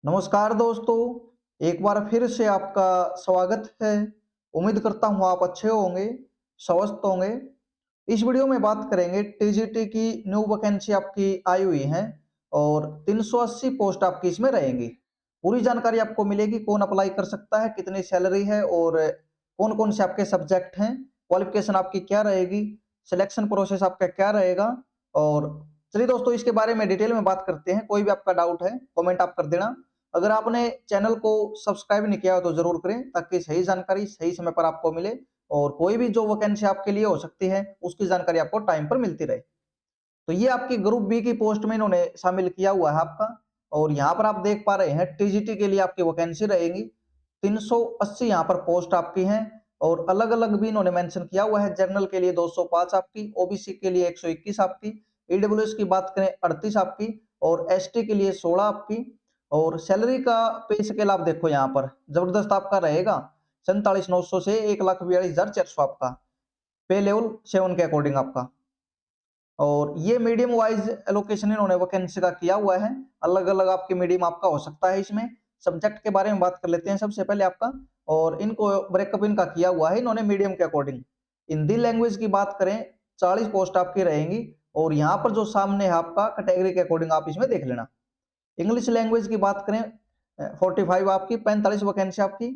नमस्कार दोस्तों, एक बार फिर से आपका स्वागत है। उम्मीद करता हूँ आप अच्छे होंगे, स्वस्थ होंगे। इस वीडियो में बात करेंगे टीजीटी की न्यू वैकेंसी आपकी आई हुई है और 380 पोस्ट आपकी इसमें रहेंगी। पूरी जानकारी आपको मिलेगी, कौन अप्लाई कर सकता है, कितनी सैलरी है और कौन-कौन से आपके सब्जेक्ट हैं, क्वालिफिकेशन आपकी क्या रहेगी, सिलेक्शन प्रोसेस आपका क्या रहेगा। और चलिए दोस्तों इसके बारे में डिटेल में बात करते हैं। कोई भी आपका डाउट है, कमेंट आप कर देना। अगर आपने चैनल को सब्सक्राइब नहीं किया हो तो जरूर करें, ताकि सही जानकारी सही समय पर आपको मिले और कोई भी जो वैकेंसी आपके लिए हो सकती है उसकी जानकारी आपको टाइम पर मिलती रहे। तो ये आपकी ग्रुप बी की पोस्ट में इन्होंने शामिल किया हुआ है आपका। और यहाँ पर आप देख पा रहे हैं टीजीटी के लिए आपकी वैकेंसी रहेगी 380 यहाँ पर पोस्ट आपकी हैं। और अलग अलग भी इन्होंने मेंशन किया हुआ है। जनरल के लिए 205 आपकी, ओबीसी के लिए 121 आपकी, ईडब्ल्यूएस की बात करें 38 आपकी और एसटी के लिए 16 आपकी। और सैलरी का पे स्केल आप देखो यहाँ पर जबरदस्त आपका रहेगा, 47,900 से 1,42,400 आपका पे लेवल 7 के अकॉर्डिंग आपका। और ये मीडियम वाइज एलोकेशन इन्होंने वैकेंसी का किया हुआ है। अलग अलग आपके मीडियम आपका हो सकता है। इसमें सब्जेक्ट के बारे में बात कर लेते हैं सबसे पहले आपका। और इनको ब्रेकअप इनका किया हुआ है इन्होंने मीडियम के अकॉर्डिंग। हिंदी लैंग्वेज की बात करें 40 पोस्ट आपकी रहेंगी। और यहाँ पर जो सामने है आपका कैटेगरी के अकॉर्डिंग आप इसमें देख लेना। इंग्लिश लैंग्वेज की बात करें 45 आपकी, 45 वैकेंसी आपकी।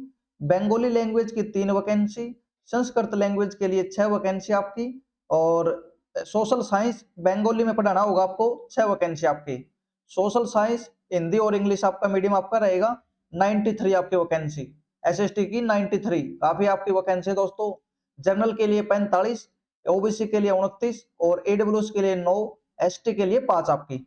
बंगाली लैंग्वेज की 3 वैकेंसी, संस्कृत लैंग्वेज के लिए 6 वैकेंसी आपकी। और सोशल साइंस बंगाली में पढ़ाना होगा आपको, 6 वैकेंसी आपकी। सोशल साइंस हिंदी और इंग्लिश आपका मीडियम आपका रहेगा 93 आपकी वैकेंसी। एसएसटी की 93, काफी आपकी वैकेंसी दोस्तों। जनरल के लिए 45, ओबीसी के लिए 29 और ईडब्ल्यूएस के लिए 9, एसटी के लिए 5 आपकी।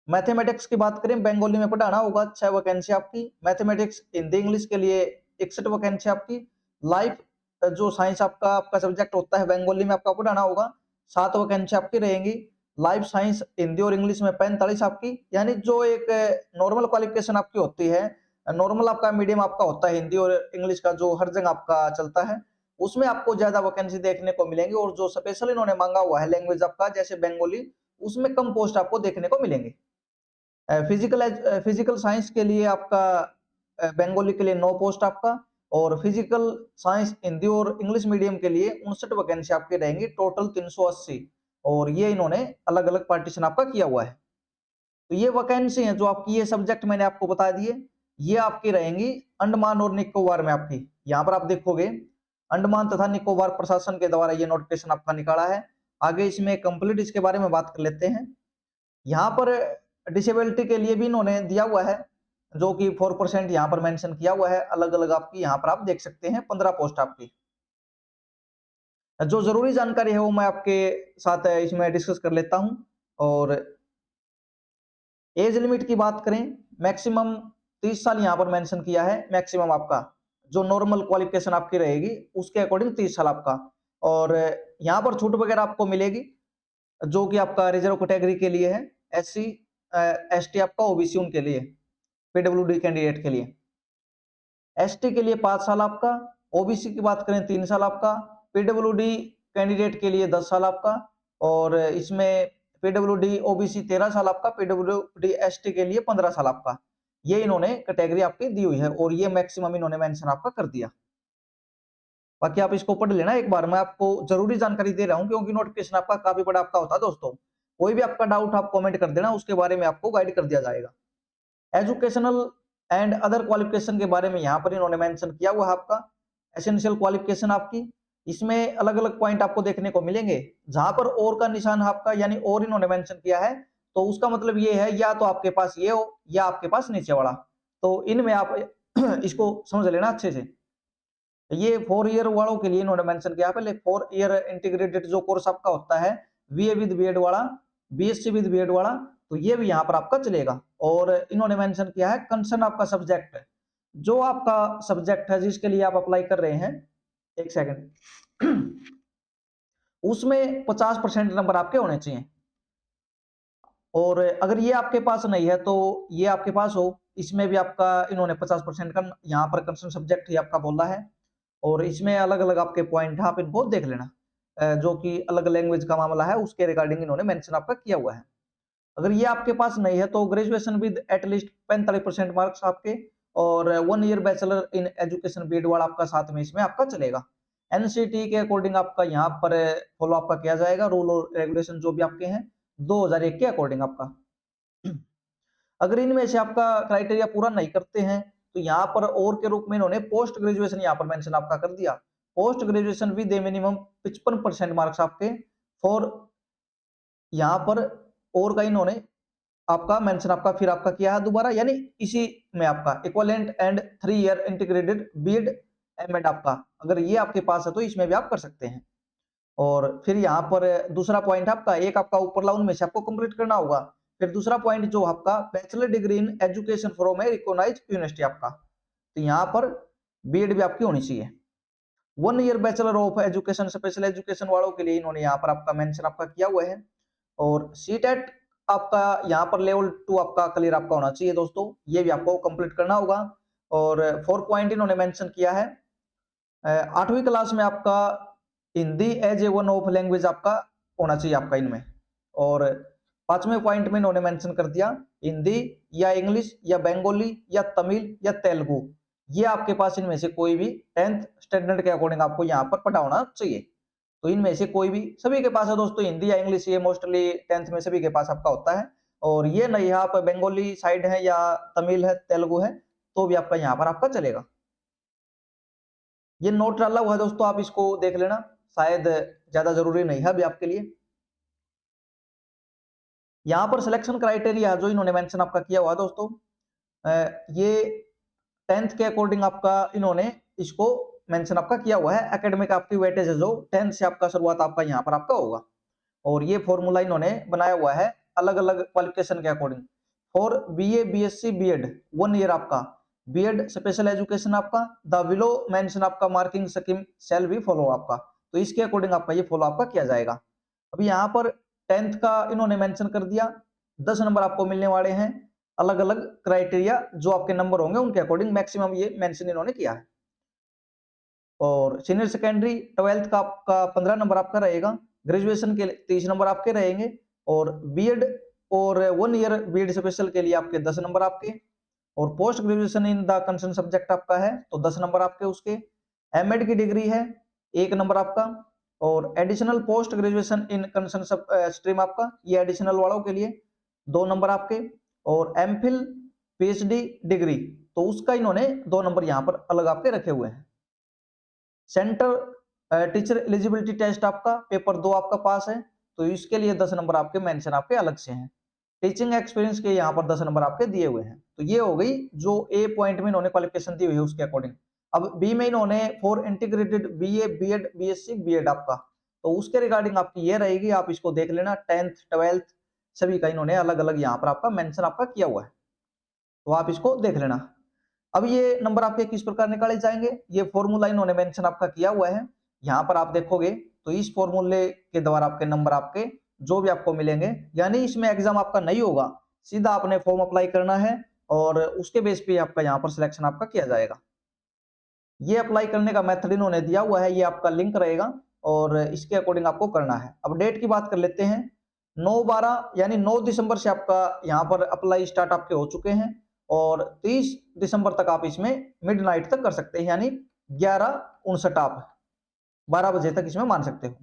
मैथमेटिक्स की बात करें बंगाली में पढ़ाना होगा, 6 वैकेंसी आपकी। मैथमेटिक्स हिंदी इंग्लिश के लिए 61 वैकेंसी आपकी। लाइफ जो साइंस आपका आपका सब्जेक्ट होता है बंगाली में आपका पढ़ाना होगा, 7 वैकेंसी आपकी रहेंगी। लाइफ साइंस हिंदी और इंग्लिश में 45 आपकी। यानी जो एक नॉर्मल क्वालिफिकेशन आपकी होती है, नॉर्मल आपका मीडियम आपका होता है हिंदी और इंग्लिश का जो हर जगह आपका चलता है, उसमें आपको ज्यादा वैकेंसी देखने को मिलेंगी। और जो स्पेशल इन्होंने मांगा हुआ है लैंग्वेज आपका जैसे बंगाली, उसमें कम पोस्ट आपको देखने को मिलेंगे। फिजिकल साइंस के लिए आपका बंगाली के लिए 9 पोस्ट आपका। और फिजिकल साइंस हिंदी और इंग्लिश मीडियम के लिए 59 वैकेंसी आपकी रहेंगी, टोटल 380। और ये इन्होंने अलग अलग पार्टीशन आपका किया हुआ है। तो ये वैकेंसी है जो आपकी, ये सब्जेक्ट मैंने आपको बता दिए, ये आपकी रहेंगी अंडमान और निकोबार में आपकी। यहाँ पर आप देखोगे अंडमान तथा निकोबार प्रशासन के द्वारा ये नोटिफिकेशन आपका निकाला है। आगे इसमें कंप्लीट इसके बारे में बात कर लेते हैं। यहाँ पर डिसेबिलिटी के लिए भी इन्होंने दिया हुआ है, जो कि 4% यहाँ पर मेंशन किया हुआ है। अलग अलग आपकी यहाँ पर आप देख सकते हैं 15 पोस्ट आपकी। जो जरूरी जानकारी है वो मैं आपके साथ इसमें डिस्कस कर लेता हूँ। और एज लिमिट की बात करें, मैक्सिमम 30 साल यहाँ पर मेंशन किया है। मैक्सिमम आपका जो नॉर्मल क्वालिफिकेशन आपकी रहेगी उसके अकॉर्डिंग 30 साल आपका। और यहाँ पर छूट वगैरह आपको मिलेगी, जो कि आपका रिजर्व कैटेगरी के लिए है, एससी एसटी आपका, ओबीसी उनके लिए, पीडब्ल्यूडी कैंडिडेट के लिए। एसटी के लिए 5 साल आपका, ओबीसी की बात करें 3 साल आपका, पीडब्ल्यूडी कैंडिडेट के लिए 10 साल आपका। और इसमें पीडब्ल्यूडी ओबीसी 13 साल आपका, पीडब्ल्यूडी एसटी के लिए 15 साल आपका। ये इन्होंने कैटेगरी आपकी दी हुई है और ये मैक्सिमम इन्होंने मेंशन आपका कर दिया। बाकी आप इसको पढ़ लेना एक बार, मैं आपको जरूरी जानकारी दे रहा हूँ क्योंकि नोटिफिकेशन आपका काफी बड़ा आपका होता है दोस्तों। कोई भी आपका डाउट आप कमेंट कर देना, उसके बारे में आपको गाइड कर दिया जाएगा। एजुकेशनल एंड अदर क्वालिफिकेशन के बारे में यहाँ पर इन्होंने मेंशन किया हुआ है आपका। एसेंशियल क्वालिफिकेशन आपकी, इसमें अलग अलग पॉइंट आपको देखने को मिलेंगे। जहां पर और का निशान है आपका, यानी और इन्होंने मेंशन किया है, तो उसका मतलब ये है या तो आपके पास ये हो या आपके पास नीचे वाला। तो इनमें आप इसको समझ लेना अच्छे से। ये 4 ईयर वालों के लिए इन्होंने मेंशन किया, पहले 4 ईयर इंटीग्रेटेड जो कोर्स आपका होता है, बीए विद बीएड वाला, बीएससी विद बीएड वाला, तो ये भी यहाँ पर आपका चलेगा। और इन्होंने मेंशन किया है कंसर्न आपका सब्जेक्ट, जो आपका सब्जेक्ट है जिसके लिए आप अप्लाई कर रहे हैं, एक सेकंड, उसमें 50% नंबर आपके होने चाहिए। और अगर ये आपके पास नहीं है तो ये आपके पास हो, इसमें भी आपका इन्होंने 50% का यहाँ पर कंसर्न सब्जेक्ट ही आपका बोला है। और इसमें अलग अलग आपके पॉइंट है, आप इनको देख लेना। जो कि अलग लैंग्वेज का मामला है उसके रिगार्डिंग इन्होंने मेंशन आपका किया हुआ है। अगर ये आपके पास नहीं है तो ग्रेजुएशन विद एटलीस्ट 45% मार्क्स आपके, और 1 year bachelor in education BEd वाला आपका साथ में इसमें आपका चलेगा। एनसीटी के अकॉर्डिंग आपका यहाँ पर फॉलो आपका किया जाएगा, रूल और रेगुलेशन जो भी आपके हैं 2001 के अकॉर्डिंग आपका। अगर इनमें से आपका क्राइटेरिया पूरा नहीं करते हैं तो यहाँ पर और के रूप में इन्होंने पोस्ट ग्रेजुएशन यहाँ पर मेंशन आपका कर दिया। Post graduation with minimum 55% marks आपके फॉर, यहाँ पर और का इन्होंने आपका मेंशन आपका फिर आपका किया है दोबारा, यानी इसी में आपका equivalent and 3 year integrated BEd MEd आपका, अगर ये आपके पास है तो इसमें भी आप कर सकते हैं। और फिर यहाँ पर दूसरा पॉइंट आपका, एक आपका ऊपर लाउन में से आपको कंप्लीट करना होगा। फिर दूसरा पॉइंट जो आपका bachelor degree in education from a recognised university आपका, तो यहाँ पर बीएड भी आपकी होनी चाहिए। 1 year bachelor of education special education वालों के लिए इन्होंने यहाँ पर आपका मेंशन आपका किया हुआ है। और सीटेट आपका यहाँ पर लेवल 2 आपका क्लियर आपका होना चाहिए दोस्तों, ये भी आपको कंप्लीट करना होगा। और 4 पॉइंट इन्होंने मेंशन किया है, 8वीं क्लास में आपका Hindi as a one of language आपका होना चाहिए आपका इनमें। और 5वें पॉइंट में इन्होंने मेंशन कर दिया हिंदी या इंग्लिश या बंगाली या तमिल या तेलुगु, ये आपके पास इनमें से कोई भी 10th स्टैंडर्ड के अकॉर्डिंग आपको यहाँ पर पढ़ा होना चाहिए। तो इनमें से कोई भी, सभी के पास है दोस्तों हिंदी या इंग्लिश, ये मोस्टली 10th में सभी के पास आपका होता है। और ये नहीं है आप बंगाली साइड है या तमिल है तेलुगु है तो भी आपका यहाँ पर आपका चलेगा। ये नोट डाला हुआ है दोस्तों, आप इसको देख लेना, शायद ज्यादा जरूरी नहीं है अभी आपके लिए। यहाँ पर सिलेक्शन क्राइटेरिया जो इन्होंने मेंशन आपका किया हुआ है दोस्तों, ये 10th के अकॉर्डिंग आपका इन्होंने इसको मेंशन आपका किया हुआ है। एकेडमिक आपकी वेटेज है जो 10th से आपका शुरुआत आपका यहाँ पर आपका होगा। और ये फॉर्मूला इन्होंने बनाया हुआ है अलग अलग क्वालिफिकेशन के according. For BA BSc BEd 1 year आपका बीएड स्पेशल एजुकेशन आपका द बिलो मेंशन आपका marking scheme shall be follow आपका, तो इसके अकॉर्डिंग आपका ये फॉलो आपका किया जाएगा। अभी यहाँ पर 10th का इन्होंने मेंशन कर दिया, 10 नंबर आपको मिलने वाले हैं, अलग अलग क्राइटेरिया जो आपके नंबर होंगे उनके अकॉर्डिंग मैक्सिमम ये मेंशन इन्होंने किया है। और सीनियर सेकेंडरी 12th का आपका 15 नंबर आपका रहेगा, ग्रेजुएशन के 30 नंबर आपके रहेंगे, और बीएड और 1 ईयर बीएड स्पेशल के लिए आपके 10 नंबर आपके, और post graduation in the concern subject आपका है तो 10 नंबर आपके उसके, एमएड की डिग्री है 1 नंबर आपका, और additional post graduation in concern stream आपका, ये एडिशनल वालों के लिए 2 नंबर आपके, और एमफिल पीएचडी डिग्री तो उसका इन्होंने 2 नंबर यहाँ पर अलग आपके रखे हुए हैं। सेंटर टीचर एलिजिबिलिटी टेस्ट आपका पेपर 2 आपका पास है तो इसके लिए 10 नंबर आपके मेंशन आपके अलग से हैं। टीचिंग एक्सपीरियंस के यहाँ पर 10 नंबर आपके दिए हुए हैं। तो ये हो गई जो ए पॉइंट में इन्होंने क्वालिफिकेशन दी हुई है उसके अकॉर्डिंग। अब बी में इन्होंने for integrated BA BEd BSc BEd आपका, तो उसके रिगार्डिंग आपकी ये रहेगी, आप इसको देख लेना 10th 12th सभी का इन्होंने अलग अलग यहाँ पर आपका मेंशन आपका किया हुआ है, तो आप इसको देख लेना। अब ये नंबर आपके किस प्रकार निकाले जाएंगे, ये फॉर्मूला इन्होंने मेंशन आपका किया हुआ है, यहाँ पर आप देखोगे तो इस फॉर्मूले के द्वारा आपके नंबर आपके जो भी आपको मिलेंगे, यानी इसमें एग्जाम आपका नहीं होगा, सीधा आपने फॉर्म अप्लाई करना है और उसके बेस पे आपका यहाँ पर सिलेक्शन आपका किया जाएगा। ये अप्लाई करने का मेथड इन्होंने दिया हुआ है, ये आपका लिंक रहेगा और इसके अकॉर्डिंग आपको करना है। अब डेट की बात कर लेते हैं, 9/12 यानी 9 दिसंबर से आपका यहाँ पर अप्लाई स्टार्ट आपके हो चुके हैं और 30 दिसंबर तक आप इसमें मिडनाइट तक कर सकते हैं, यानी 11:59 आप 12 बजे तक इसमें मान सकते हो।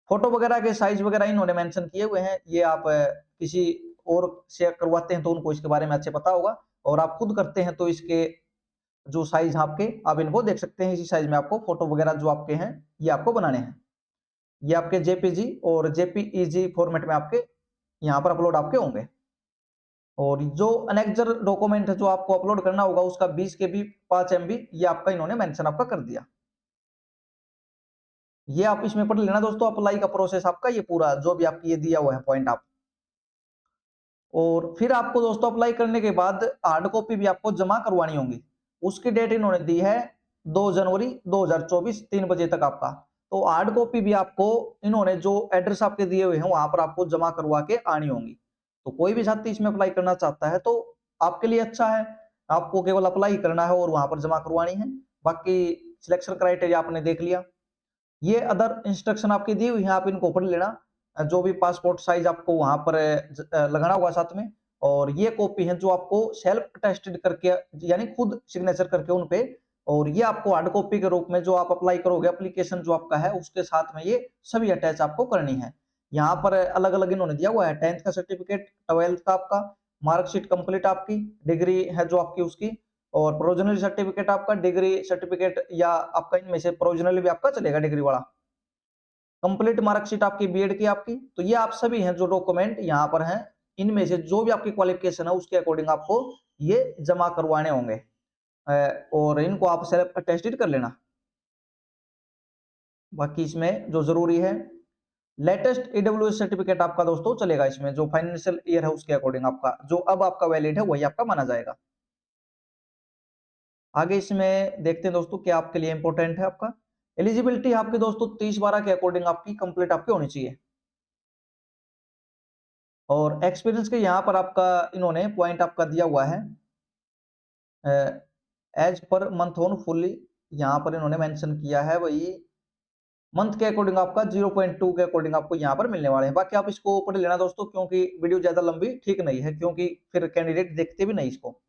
फोटो वगैरह के साइज वगैरह इन्होंने मेंशन किए हुए हैं, ये आप किसी और से करवाते हैं तो उनको इसके बारे में अच्छे पता होगा, और आप खुद करते हैं तो इसके जो साइज आपके आप इनको देख सकते हैं, इसी साइज में आपको फोटो वगैरह जो आपके हैं ये आपको बनाने हैं। ये आपके जेपीजी और जेपीईजी फॉर्मेट में आपके यहाँ पर अपलोड आपके होंगे। और जो अनेक्जर डॉक्यूमेंट है जो आपको अपलोड करना होगा उसका 20 KB 5 MB ये आपका इन्होंने मेंशन आपका कर दिया। ये आप इसमें पढ़ लेना दोस्तों, अप्लाई का प्रोसेस आपका ये पूरा जो भी आपकी ये दिया हुआ है पॉइंट आप। और फिर आपको दोस्तों अप्लाई करने के बाद हार्ड कॉपी भी आपको जमा करवानी होगी, उसकी डेट इन्होंने दी है 2 जनवरी 2024 3 बजे तक आपका। तो हार्ड कॉपी भी आपको इन्होंने जो एड्रेस आपके दिए हुए हैं वहां पर आपको जमा करवा के आनी होंगी। तो कोई भी छात्र इसमें अप्लाई करना चाहता है तो आपके लिए अच्छा है, आपको केवल अप्लाई करना है और वहां पर जमा करवानी है। बाकी सिलेक्शन क्राइटेरिया आपने देख लिया, ये अदर इंस्ट्रक्शन आपकी दी हुई है आप इनको पढ़ लेना। जो भी पासपोर्ट साइज आपको वहां पर लगाना होगा साथ में, और ये कॉपी है जो आपको सेल्फ टेस्टेड करके यानी खुद सिग्नेचर करके उन पे, और ये आपको हार्ड कॉपी के रूप में जो आप अप्लाई करोगे एप्लीकेशन जो आपका है उसके साथ में ये सभी अटैच आपको करनी है। यहाँ पर अलग अलग इन्होंने दिया हुआ है, 10th का सर्टिफिकेट, 12th का आपका मार्कशीट कंप्लीट, आपकी डिग्री है जो आपकी उसकी, और प्रोविजनल सर्टिफिकेट आपका, डिग्री सर्टिफिकेट या आपका इनमें से प्रोविजनल भी आपका चलेगा डिग्री वाला, कंप्लीट मार्कशीट आपकी बीएड की आपकी। तो ये आप सभी हैं जो डॉक्यूमेंट यहाँ पर हैं, इनमें से जो भी आपकी क्वालिफिकेशन है उसके अकॉर्डिंग आपको ये जमा करवाने होंगे, और इनको आप सेल्फ अटेस्टेड कर लेना। बाकी इसमें जो जरूरी है, लेटेस्ट ईडब्ल्यूएस सर्टिफिकेट आपका दोस्तों चलेगा इसमें, जो फाइनेंशियल ईयर है उसके अकॉर्डिंग आपका जो अब आपका वैलिड है वही आपका माना जाएगा। आगे इसमें देखते हैं दोस्तों क्या आपके लिए इंपॉर्टेंट है। आपका एलिजिबिलिटी आपके दोस्तों 30/12 के अकॉर्डिंग आपकी कंप्लीट आपकी होनी चाहिए, और एक्सपीरियंस के यहाँ पर आपका इन्होंने पॉइंट आपका दिया हुआ है as per month on fully, यहाँ पर इन्होंने मेंशन किया है वही मंथ के अकॉर्डिंग आपका 0.2 के अकॉर्डिंग आपको यहाँ पर मिलने वाले हैं। बाकी आप इसको पढ़ लेना दोस्तों, क्योंकि वीडियो ज्यादा लंबी ठीक नहीं है, क्योंकि फिर कैंडिडेट देखते भी नहीं इसको।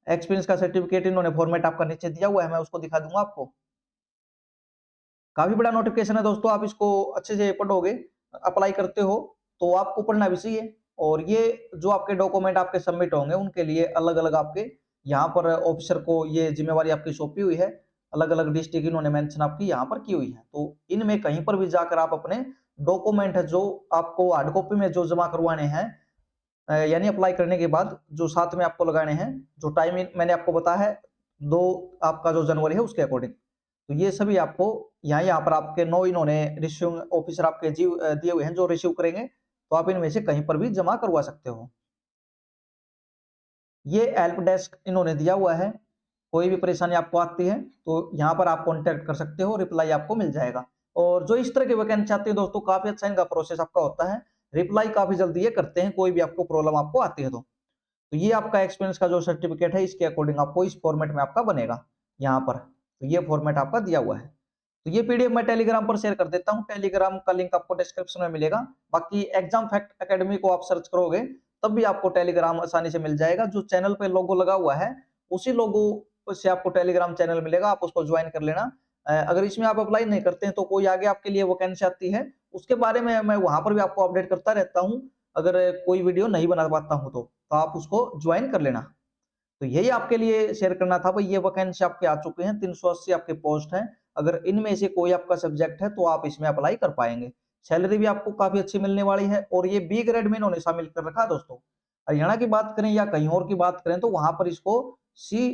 एक्सपीरियंस का सर्टिफिकेट इन्होंने फॉर्मेट आपका नीचे दिया हुआ है, मैं उसको दिखा दूंगा आपको। काफी बड़ा नोटिफिकेशन है दोस्तों, आप इसको अच्छे से पढ़ोगे, अप्लाई करते हो तो आपको पढ़ना भी चाहिए। और ये जो आपके डॉक्यूमेंट आपके सबमिट होंगे उनके लिए अलग अलग आपके यहाँ पर ऑफिसर को ये जिम्मेवारी आपकी सौंपी हुई है, अलग अलग डिस्ट्रिक्ट इन्होंने मेंशन आपकी यहाँ पर की हुई है। तो इनमें कहीं पर भी जाकर आप अपने डॉक्यूमेंट है जो आपको हार्ड कॉपी में जो जमा करवाने हैं, यानी अप्लाई करने के बाद जो साथ में आपको लगाने हैं, जो टाइम मैंने आपको बताया है 2 आपका जो जनवरी है उसके अकॉर्डिंग, तो ये सभी आपको यहाँ पर आपके 9 इन्होंने रिसीव ऑफिसर आपके जीव दिए हुए हैं जो रिसीव करेंगे, तो आप इनमें से कहीं पर भी जमा करवा सकते हो। ये हेल्प डेस्क इन्होंने दिया हुआ है, कोई भी परेशानी आपको आती है तो यहाँ पर आप कांटेक्ट कर सकते हो, रिप्लाई आपको मिल जाएगा। और जो इस तरह की वैकेंसी आती है दोस्तों, काफी अच्छा इनका प्रोसेस आपका होता है, रिप्लाई काफी जल्दी ये करते हैं कोई भी आपको प्रॉब्लम आपको आती है तो ये आपका एक्सपीरियंस का जो सर्टिफिकेट है इसके अकॉर्डिंग आपको इस फॉर्मेट में आपका बनेगा यहाँ पर, तो ये फॉर्मेट आपका दिया हुआ है। तो ये पीडीएफ मैं टेलीग्राम पर शेयर कर देता हूँ, टेलीग्राम का लिंक आपको डिस्क्रिप्शन में मिलेगा। बाकी एग्जाम फैक्ट एकेडमी को आप सर्च करोगे तब भी आपको टेलीग्राम आसानी से मिल जाएगा, जो चैनल पे लोगो लगा हुआ है उसी लोगो से आपको टेलीग्राम चैनल मिलेगा, आप उसको ज्वाइन कर लेना। अगर इसमें आप अप्लाई नहीं करते हैं तो कोई आगे आपके लिए वैकेंसी आती है उसके बारे में मैं वहां पर भी आपको अपडेट करता रहता हूँ, अगर कोई वीडियो नहीं बना पाता हूँ तो आप उसको ज्वाइन कर लेना। तो यही आपके लिए शेयर करना था भाई, ये वैकेंसी आपके आ चुके हैं, 380 आपके पोस्ट हैं, अगर इनमें से कोई आपका सब्जेक्ट है तो आप इसमें अप्लाई कर पाएंगे। सैलरी भी आपको काफी अच्छी मिलने वाली है, और ये बी ग्रेड में इन्होंने शामिल कर रखा है दोस्तों। हरियाणा की बात करें या कहीं और की बात करें तो वहां पर इसको सी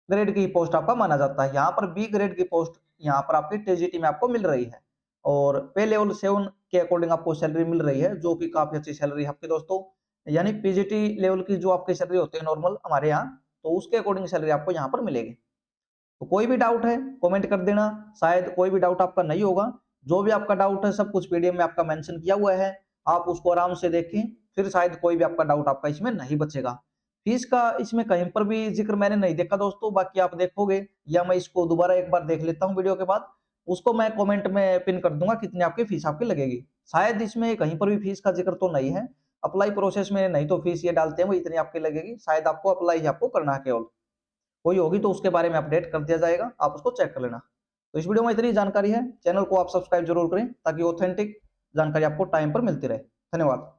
ग्रेड की पोस्ट आपका माना जाता है, यहाँ पर बी ग्रेड की पोस्ट यहाँ पर आपकी टीजीटी में आपको मिल रही है, और पे लेवल 7 के अकॉर्डिंग आपको सैलरी मिल रही है, जो कि काफी अच्छी सैलरी है आपके दोस्तों। यानी पीजीटी लेवल की जो आपकी सैलरी होती है नॉर्मल हमारे यहाँ, तो उसके अकॉर्डिंग सैलरी आपको यहाँ पर मिलेगी। तो कोई भी डाउट है कमेंट कर देना, शायद कोई भी डाउट आपका नहीं होगा, जो भी आपका डाउट है सब कुछ पीडीएफ में आपका मेंशन किया हुआ है, आप उसको आराम से देखें, फिर शायद कोई भी आपका डाउट आपका इसमें नहीं बचेगा। फीस का इसमें कहीं पर भी जिक्र मैंने नहीं देखा दोस्तों, बाकी आप देखोगे या मैं इसको दोबारा एक बार देख लेता हूँ वीडियो के बाद, उसको मैं कमेंट में पिन कर दूंगा कितनी आपकी फीस आपकी लगेगी। शायद इसमें कहीं पर भी फीस का जिक्र तो नहीं है, अप्लाई प्रोसेस में नहीं तो फीस ये डालते हैं वो इतनी आपकी लगेगी, शायद आपको अप्लाई ही आपको करना है, केवल कोई होगी तो उसके बारे में अपडेट कर दिया जाएगा, आप उसको चेक कर लेना। तो इस वीडियो में इतनी जानकारी है, चैनल को आप सब्सक्राइब जरूर करें ताकि ऑथेंटिक जानकारी आपको टाइम पर मिलती रहे। धन्यवाद।